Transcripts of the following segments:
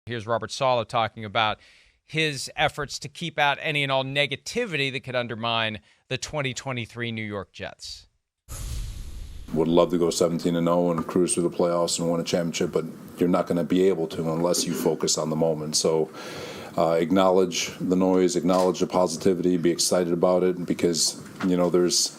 Here's Robert Saleh talking about his efforts to keep out any and all negativity that could undermine the 2023 New York Jets. Would love to go 17-0 and cruise through the playoffs and win a championship, but you're not going to be able to unless you focus on the moment. So acknowledge the noise, acknowledge the positivity, be excited about it, because, there's,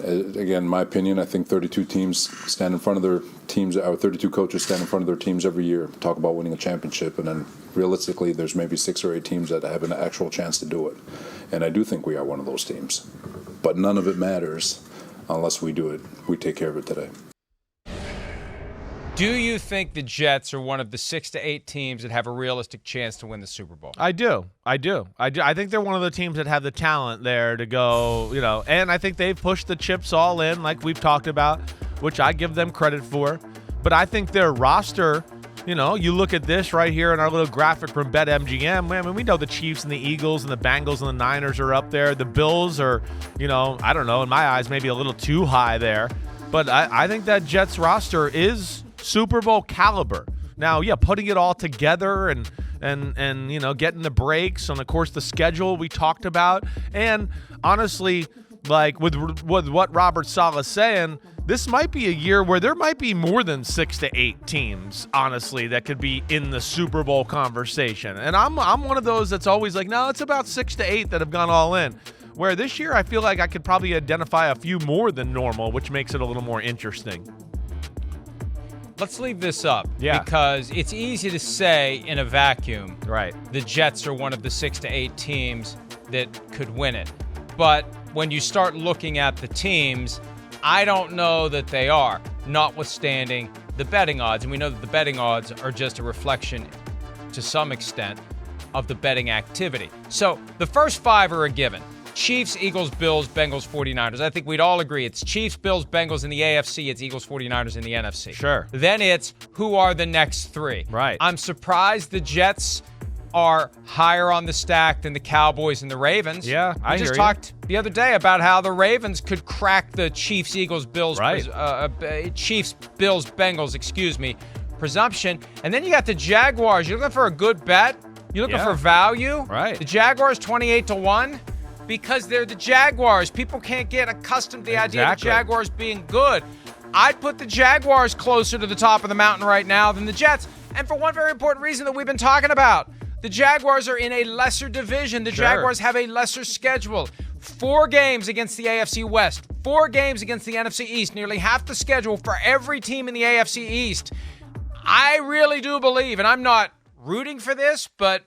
again, my opinion, I think 32 teams stand in front of their teams, or 32 coaches stand in front of their teams every year, talk about winning a championship, and then realistically there's maybe 6 or 8 teams that have an actual chance to do it. And I do think we are one of those teams. But none of it matters unless we do it. We take care of it today. Do you think the Jets are one of the 6 to 8 teams that have a realistic chance to win the Super Bowl? I do. I think they're one of the teams that have the talent there to go, and I think they've pushed the chips all in like we've talked about, which I give them credit for. But I think their roster, you look at this right here in our little graphic from BetMGM. I mean, we know the Chiefs and the Eagles and the Bengals and the Niners are up there. The Bills are, I don't know, in my eyes, maybe a little too high there. But I think that Jets roster is Super Bowl caliber. Now, putting it all together and getting the breaks, and of course the schedule we talked about, and honestly, like with what Robert Saleh's saying, this might be a year where there might be more than 6 to 8 teams, honestly, that could be in the Super Bowl conversation. And I'm one of those that's always like, no, it's about 6 to 8 that have gone all in. Where this year I feel like I could probably identify a few more than normal, which makes it a little more interesting. Let's leave this up because it's easy to say in a vacuum, right? The Jets are one of the 6 to 8 teams that could win it. But when you start looking at the teams, I don't know that they are, notwithstanding the betting odds. And we know that the betting odds are just a reflection, to some extent, of the betting activity. So the first 5 are a given. Chiefs, Eagles, Bills, Bengals, 49ers. I think we'd all agree it's Chiefs, Bills, Bengals in the AFC. It's Eagles, 49ers in the NFC. Sure. Then it's who are the next 3. Right. I'm surprised the Jets are higher on the stack than the Cowboys and the Ravens. Yeah, I just talked the other day about how the Ravens could crack the Chiefs, Eagles, Bills, Chiefs, Bills, Bengals, presumption. And then you got the Jaguars. You're looking for a good bet? You're looking for value? Right. The Jaguars 28-1 because they're the Jaguars. People can't get accustomed to the idea of the Jaguars being good. I'd put the Jaguars closer to the top of the mountain right now than the Jets. And for one very important reason that we've been talking about. The Jaguars are in a lesser division. The Jaguars have a lesser schedule. 4 games against the AFC West. 4 games against the NFC East. Nearly half the schedule for every team in the AFC East. I really do believe, and I'm not rooting for this, but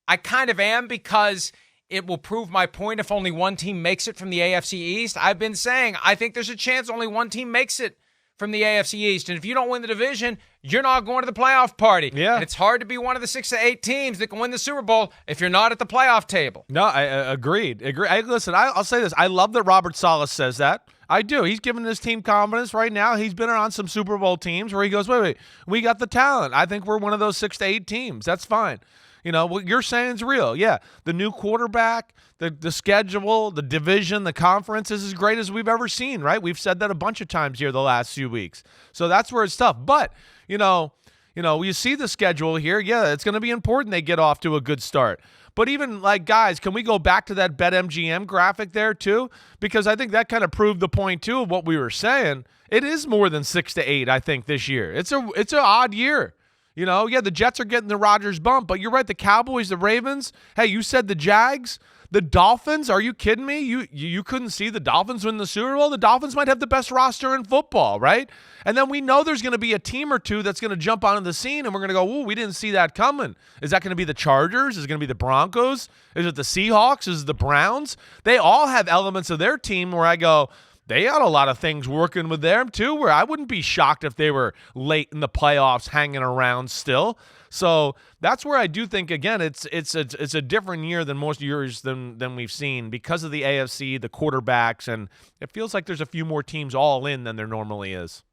I kind of am because it will prove my point if only one team makes it from the AFC East. I've been saying I think there's a chance only one team makes it from the AFC East. And if you don't win the division, you're not going to the playoff party. Yeah. And it's hard to be one of the 6 to 8 teams that can win the Super Bowl if you're not at the playoff table. No, I agreed. Listen, I'll say this. I love that Robert Saleh says that. I do. He's giving his team confidence right now. He's been on some Super Bowl teams where he goes, wait, we got the talent. I think we're one of those 6 to 8 teams. That's fine. What you're saying is real. Yeah, the new quarterback, the schedule, the division, the conference is as great as we've ever seen, right? We've said that a bunch of times here the last few weeks. So that's where it's tough. But, you see the schedule here. Yeah, it's going to be important they get off to a good start. But even, guys, can we go back to that BetMGM graphic there, too? Because I think that kind of proved the point, too, of what we were saying. It is more than 6 to 8, I think, this year. It's an odd year. The Jets are getting the Rodgers bump, but you're right, the Cowboys, the Ravens, hey, you said the Jags, the Dolphins, are you kidding me? You couldn't see the Dolphins win the Super Bowl? The Dolphins might have the best roster in football, right? And then we know there's going to be a team or two that's going to jump onto the scene, and we're going to go, ooh, we didn't see that coming. Is that going to be the Chargers? Is it going to be the Broncos? Is it the Seahawks? Is it the Browns? They all have elements of their team where I go, they got a lot of things working with them too, where I wouldn't be shocked if they were late in the playoffs hanging around still. So that's where I do think, again, it's a different year than most years than we've seen because of the AFC, the quarterbacks, and it feels like there's a few more teams all in than there normally is.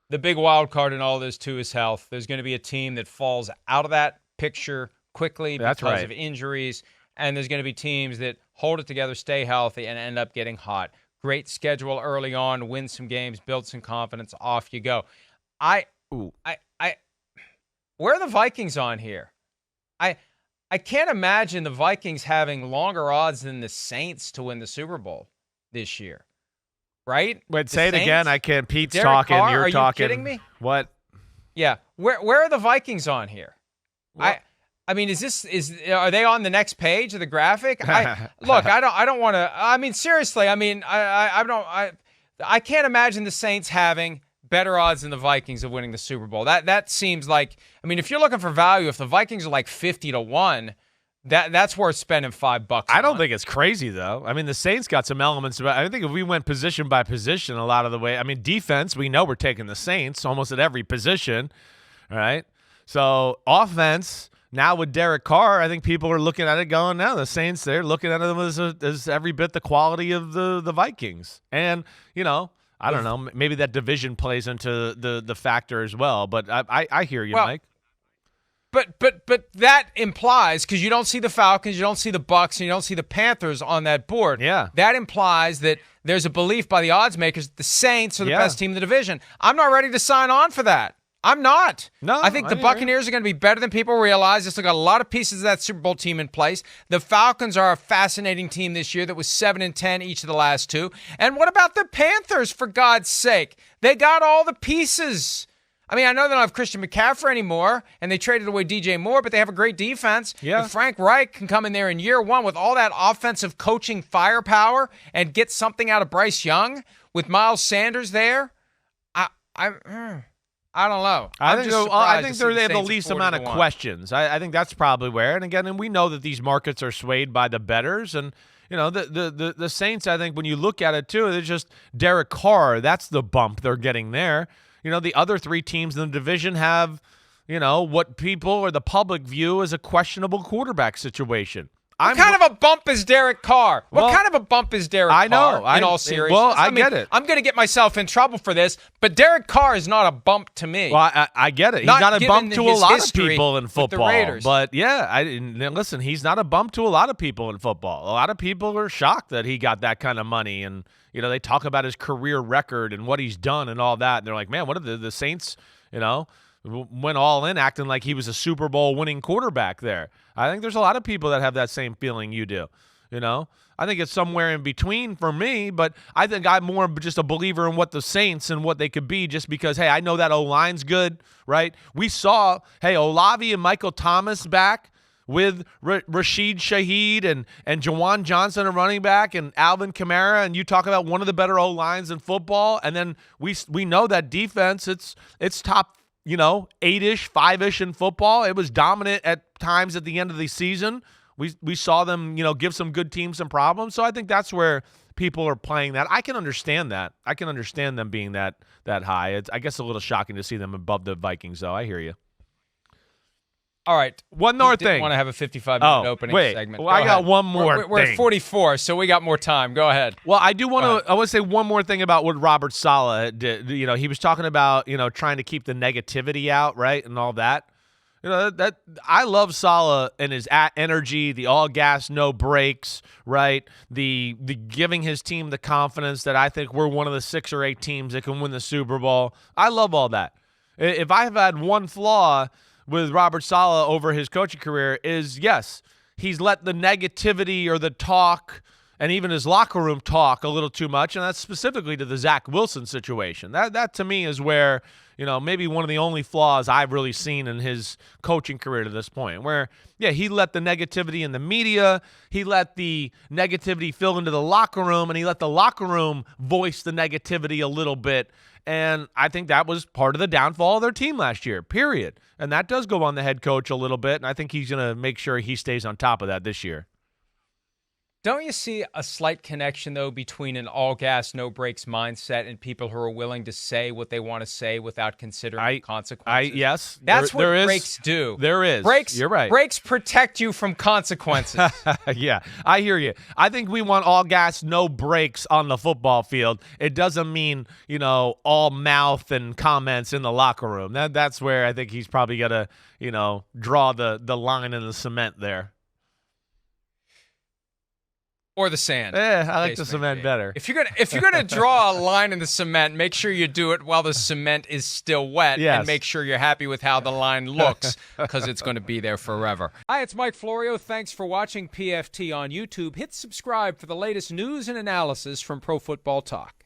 The big wild card in all this, too, is health. There's going to be a team that falls out of that picture quickly because of injuries, and there's going to be teams that hold it together, stay healthy, and end up getting hot. Great schedule early on, win some games, build some confidence, off you go. Where are the Vikings on here? I can't imagine the Vikings having longer odds than the Saints to win the Super Bowl this year. Right? Wait, say it again. I can't. Pete's Derek talking. Carr, You're talking. Are you kidding me? What? Yeah. Where are the Vikings on here? What? I mean, are they on the next page of the graphic? Look, I don't want to. I mean, seriously. I mean, I can't imagine the Saints having better odds than the Vikings of winning the Super Bowl. That seems like. I mean, if you're looking for value, if the Vikings are like 50-1, that's worth spending $5. I don't think it's crazy though. I mean, the Saints got some elements. But I think if we went position by position, a lot of the way. I mean, defense, we know we're taking the Saints almost at every position, right? So offense. Now with Derek Carr, I think people are looking at it going, now the Saints, they're looking at them as every bit the quality of the Vikings. And, I don't know, maybe that division plays into the factor as well. But I hear you, Mike. But that implies, because you don't see the Falcons, you don't see the Bucs, and you don't see the Panthers on that board. Yeah. That implies that there's a belief by the odds makers that the Saints are the best team in the division. I'm not ready to sign on for that. I'm not. No, I think the Buccaneers are going to be better than people realize. They still got a lot of pieces of that Super Bowl team in place. The Falcons are a fascinating team this year that was 7-10 each of the last two. And what about the Panthers, for God's sake? They got all the pieces. I mean, I know they don't have Christian McCaffrey anymore, and they traded away DJ Moore, but they have a great defense. Yeah. If Frank Reich can come in there in year one with all that offensive coaching firepower and get something out of Bryce Young with Miles Sanders there, I don't know. I think they have the Saints least at amount of 40-1. questions. I think that's probably where. And again, we know that these markets are swayed by the bettors. And, the Saints, I think when you look at it too, it's just Derek Carr. That's the bump they're getting there. The other three teams in the division have, what people or the public view as a questionable quarterback situation. What kind of a bump is Derek Carr? What kind of a bump is Derek Carr? I know. In all seriousness. Well, I get it. I'm going to get myself in trouble for this, but Derek Carr is not a bump to me. Well, I get it. He's not a bump to a lot of people in football. But yeah, listen, he's not a bump to a lot of people in football. A lot of people are shocked that he got that kind of money, and they talk about his career record and what he's done and all that. And they're like, man, what are the Saints? Went all in acting like he was a Super Bowl winning quarterback there. I think there's a lot of people that have that same feeling you do. I think it's somewhere in between for me, but I think I'm more just a believer in what the Saints and what they could be just because, hey, I know that O-line's good, right? We saw, Olave and Michael Thomas back with Rashid Shaheed and Jawan Johnson, a running back, and Alvin Kamara, and you talk about one of the better O-lines in football, and then we know that defense, it's top 8-ish, 5-ish in football. It was dominant at times at the end of the season. We saw them, give some good teams some problems. So I think that's where people are playing that. I can understand that. I can understand them being that high. It's, I guess, a little shocking to see them above the Vikings, though. I hear you. All right. One more thing. I want to have a 55-minute opening segment. Well, I got one more thing. We're at 44, so we got more time. Go ahead. Well, I do want to. I want to say one more thing about what Robert Saleh did. He was talking about trying to keep the negativity out, right, and all that. That I love Saleh and his energy, the all gas, no brakes, right? The giving his team the confidence that I think we're one of the 6 or 8 teams that can win the Super Bowl. I love all that. If I have had one flaw with Robert Saleh over his coaching career is, yes, he's let the negativity or the talk and even his locker room talk a little too much, and that's specifically to the Zach Wilson situation. That to me is where, maybe one of the only flaws I've really seen in his coaching career to this point, where, yeah, he let the negativity in the media, he let the negativity fill into the locker room, and he let the locker room voice the negativity a little bit. And I think that was part of the downfall of their team last year, period. And that does go on the head coach a little bit, and I think he's going to make sure he stays on top of that this year. Don't you see a slight connection, though, between an all-gas, no-brakes mindset and people who are willing to say what they want to say without considering consequences? Yes. That's what brakes do. There is. Brakes, you're right. Brakes protect you from consequences. Yeah, I hear you. I think we want all gas, no brakes on the football field. It doesn't mean, all mouth and comments in the locker room. That's where I think he's probably got to, draw the line in the cement there. Or the sand. I like the cement better. If you're gonna draw a line in the cement, make sure you do it while the cement is still wet, and make sure you're happy with how the line looks, because it's going to be there forever. Hi, it's Mike Florio. Thanks for watching PFT on YouTube. Hit subscribe for the latest news and analysis from Pro Football Talk.